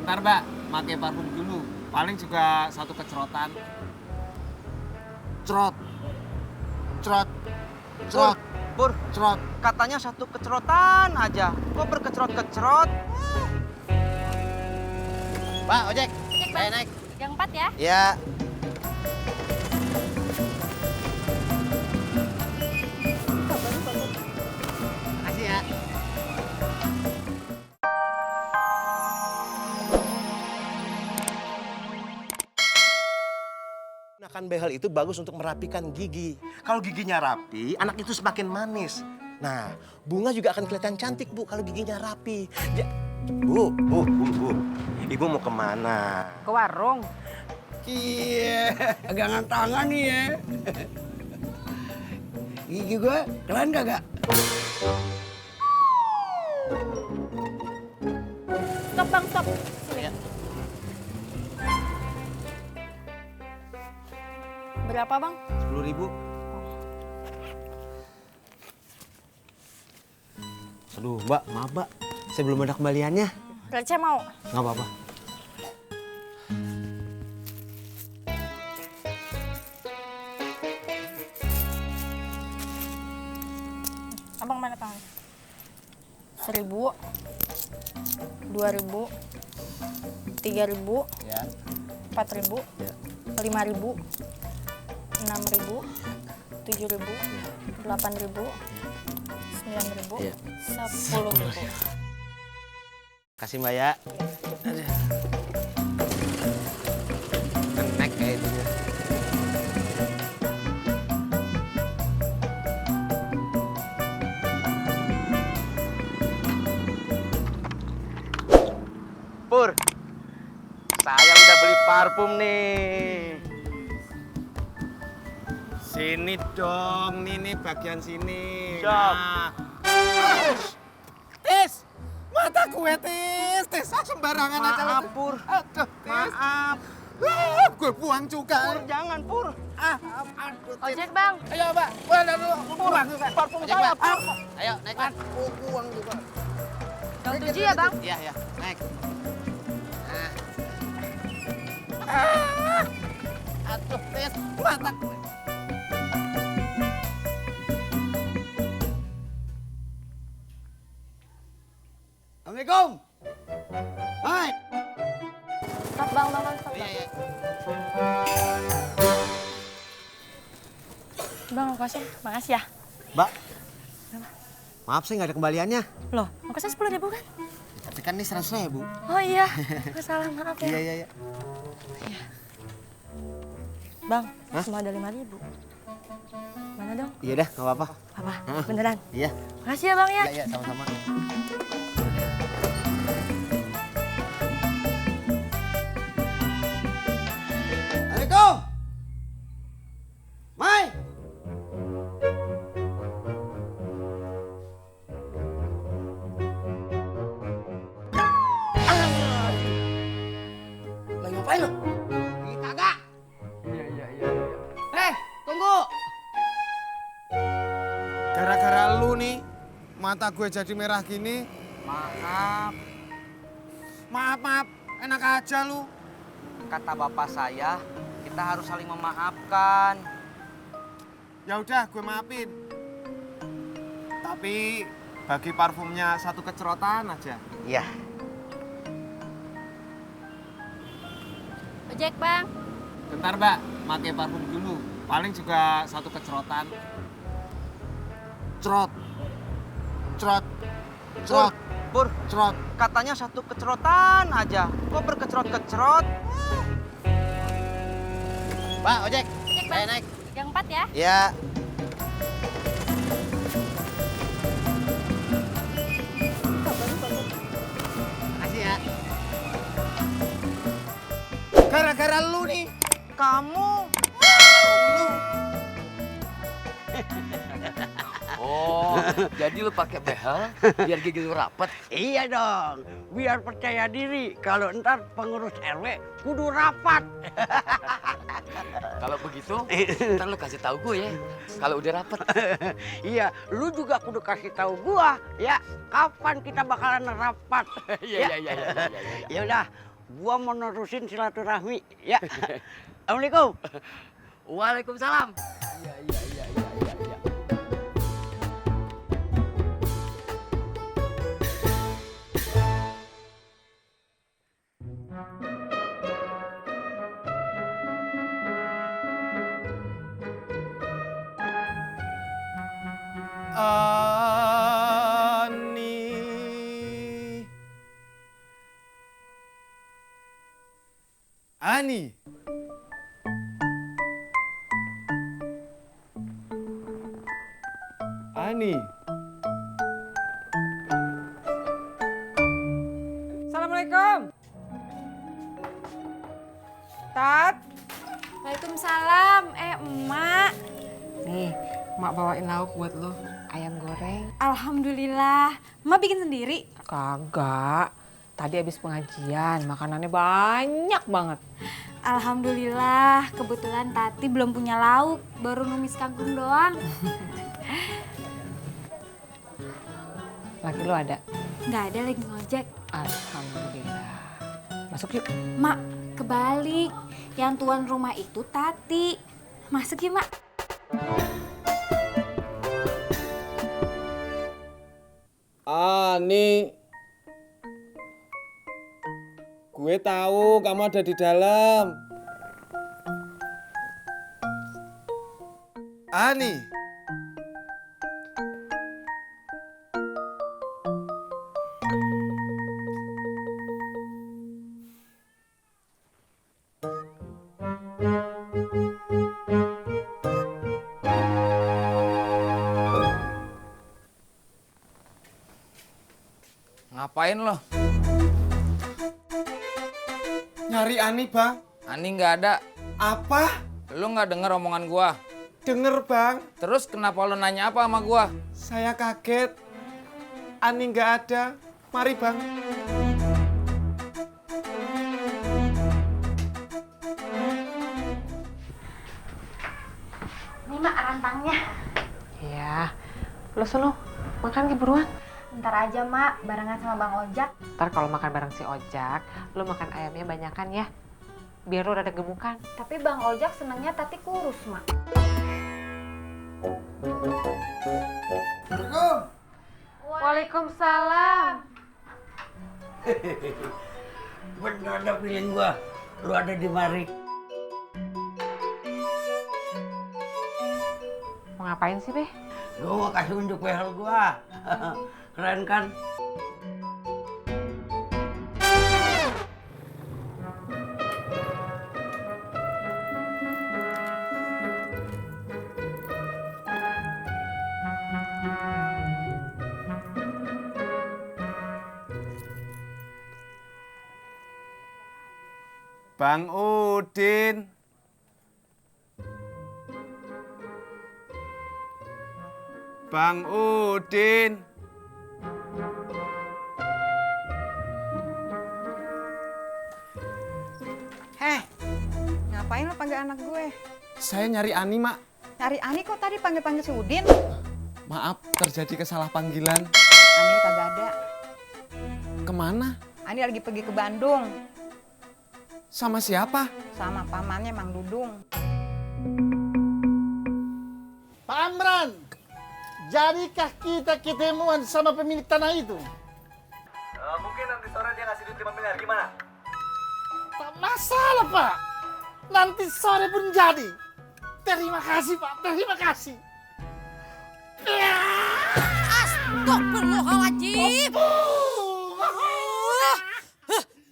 Bentar mbak, pakai parfum dulu. Paling juga satu kecerotan. Cerot, cerot, cerot, Pur, cerot. katanya satu kecerotan aja. Kok berkecerot-kecerot? Mbak, ojek. Cek, Ayo Bang. naik. Yang 4 ya. Ya. Makasih ya. Gunakan behel itu bagus untuk merapikan gigi. Kalau giginya rapi, anak itu semakin manis. Nah, bunga juga akan kelihatan cantik, Bu, kalau giginya rapi. Bu. Ibu mau kemana? Ke warung. Iya, pegangan tangan nih ya. Gigi gue keren kagak? Stop bang, stop. Sini. Berapa bang? 10.000. Aduh mbak, maaf mbak. Saya belum ada kembaliannya. Receh mau? Nggak apa-apa. Abang mana tangan? 1.000, 2.000, 3.000, Ya. 4.000, Ya. 5.000, 6.000, 7.000, 8.000, 9.000, Iya. 10.000. Kasih mbak ya. Kenek kayak itu. Pur, saya udah beli parfum nih. Sini dong, nih bagian sini. Siap. Nah. Tis, mata gue tis, sembarangan aja. Maaf, Pur. Aduh, tis. Maaf. Gue buang juga. Pur, jangan, Pur. Aduh, tis. Ojek bang. Ayo mbak, dulu. Buang juga. Parfum saya, Pur. Ayo, naik mbak. Buang juga. Yang 7 ya bang? Iya, naik. Aduh, tis, mata gue. Assalamualaikum. Hai. Stop bang, stop. Iya. Bang, makasih. Makasih ya. Mbak, maaf saya nggak ada kembaliannya. Loh, makasih 10.000 kan? Tapi kan ini 100.000. Oh iya, salah maaf ya. Iya. Bang, Hah? cuma ada 5.000. Mana dong? Iya dah, nggak apa-apa. Apa? Beneran? Iya. Makasih ya bang ya. Iya, sama-sama. Assalamualaikum. Mai. Lagi ngapain lo? Lagi kagak. Iya. Tunggu. Gara-gara lu nih, mata gue jadi merah gini. Maaf, Maaf, enak aja lu. kata bapak saya, kita harus saling memaafkan. Ya udah, gue maafin. Tapi bagi parfumnya satu kecerotan aja. Iya. Ojek bang. Bentar mbak, pakai parfum dulu. Paling juga satu kecerotan. Cerot, cerot, cerot, Pur, cerot. katanya satu kecerotan aja. Kok berkecerot-kecerot? Mbak, ojek. Cek, Ayo Bang. naik. Yang 4 ya. Ya. Makasih ya. Gara-gara lu nih. Kamu? Oh, jadi lu pakai behel biar gigi lu rapet. Iya dong, biar percaya diri. Kalau ntar pengurus RW kudu rapat. Kalau begitu, ntar lu kasih tahu gue ya. Kalau udah rapet. Iya, lu juga kudu kasih tahu gua ya kapan kita bakalan rapat. Iya. Ya udah, Gua mau nerusin silaturahmi, ya. Assalamualaikum. Waalaikumsalam. Ani. Ani. Assalamualaikum. Tat. Waalaikumsalam. Emak. Nih, Mak bawain lauk buat lo. Ayam goreng. Alhamdulillah. Emak bikin sendiri? Kagak. Tadi habis pengajian, makanannya banyak banget. Alhamdulillah. Kebetulan Tati belum punya lauk. Baru numis kangkung doang. Laki lo ada? Nggak ada, lagi ngojek. Alhamdulillah. Masuk yuk. Mak, kebalik. Yang tuan rumah itu Tati. Masuk ya, Mak. Ani. Gue tahu kamu ada di dalam. Ani. Ngapain lo? Nyari Ani, Bang. Ani nggak ada. Apa? Lu nggak denger omongan gua? Denger, Bang. Terus kenapa lu nanya apa sama gua? Saya kaget. Ani nggak ada. Mari, Bang. Ini, Mak, rantangnya. Iya. Lo sono, makan ke buruan. Ntar aja, Mak. Barengan sama Bang Ojak. Ntar kalau makan bareng si Ojak, lo makan ayamnya banyakan ya. Biar lo rada gemukan. Tapi Bang Ojak senangnya Tati kurus, Mak. Waalaikumsalam. Bener ada feeling gua. Lu ada di mari. Mau ngapain sih, Be? Gua mau kasih unjuk behel gua. Keren kan? Bang Udin. Bang Udin. Heh, ngapain lo panggil anak gue? Saya nyari Ani, Mak. Nyari Ani kok tadi panggil-panggil si Udin? Maaf, terjadi kesalah panggilan. Ani kagak ada. Kemana? Ani lagi pergi ke Bandung Sama siapa? sama pamannya Mang Dudung. Pak Amran, jadikah kita ketemuan sama pemilik tanah itu? Mungkin nanti sore dia ngasih duit 5 miliar, gimana? Tak masalah, Pak. Nanti sore pun jadi. Terima kasih, Pak. Terima kasih. Astagfirullahaladzim.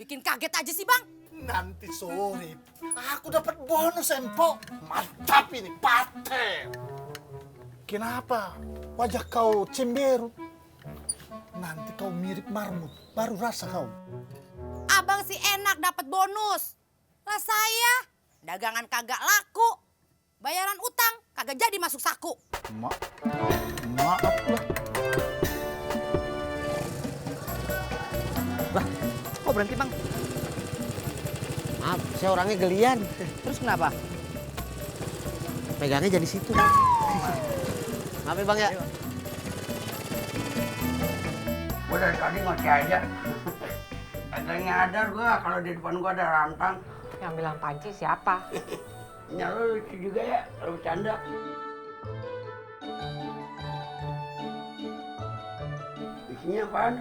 Bikin kaget aja sih, Bang. Nanti sore aku dapat bonus, Empok. Mantap ini, paten. Kenapa wajah kau cemberut? Nanti kau mirip marmut, baru rasa kau. Abang sih enak dapat bonus. Lah saya, dagangan kagak laku. Bayaran utang kagak jadi masuk saku. Maaf lah. Lah, kok berhenti, Bang? Maaf, saya orangnya gelian. Terus kenapa? Pegangnya jadi situ. Maaf ya, Bang ya. Gua dari tadi ngoceh aja. Kagak nyadar gua kalau di depan gua ada rantang. Yang bilang panci siapa? Nyala lucu juga ya kalau bercanda. Isinya apaan?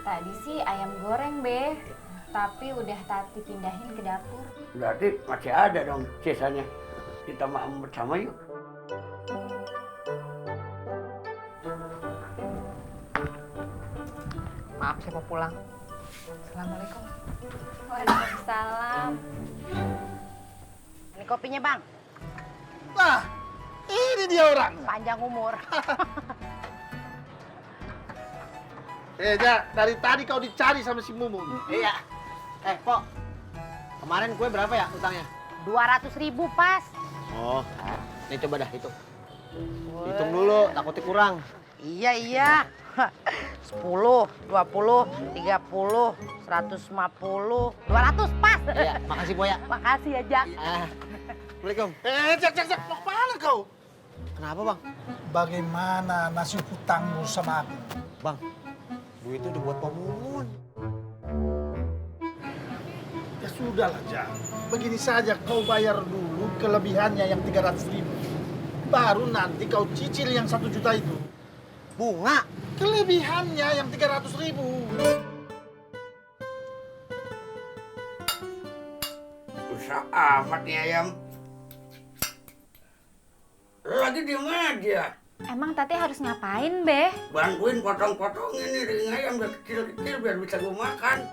Tadi sih ayam goreng, Be. Tapi udah Tati pindahin ke dapur. Berarti masih ada dong sisanya. Kita makan bersama yuk. Maaf, saya mau pulang. Assalamualaikum. Waalaikumsalam. Ini kopinya, Bang. Nah, ini dia orang. Panjang umur. Jak, dari tadi kau dicari sama si Mumun. Iya. Pok. Kemarin kue berapa ya utangnya? 200.000 pas. Oh, ini coba dah hitung. Hitung dulu, takutnya kurang. Iya. 10, 20, 30, 150, 200 pas. Iya, makasih Po ya. Makasih ya, Jak. Assalamualaikum. Jak, mau kemana kau? Kenapa Bang? Bagaimana nasib hutangmu sama aku? Bang, duit itu udah buat Pak Mumun. Ya sudahlah, Jak. Begini saja, kau bayar dulu kelebihannya yang 300.000. Baru nanti kau cicil yang 1 juta itu. Bunga? Kelebihannya yang 300.000. Susah amat nih ayam. Lagi di aja. Emang Tati harus ngapain, Be? Bantuin potong-potongin nih daging ayam biar kecil-kecil biar bisa gue makan.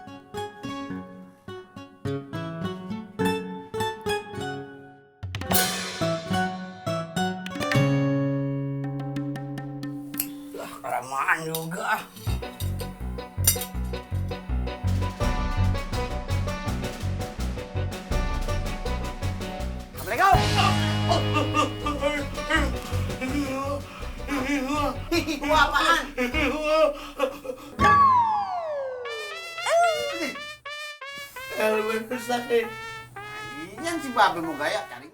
Lah, kelamaan juga. Gua apaan? Kalau bener sakit. Yang si Babe mau gaya cari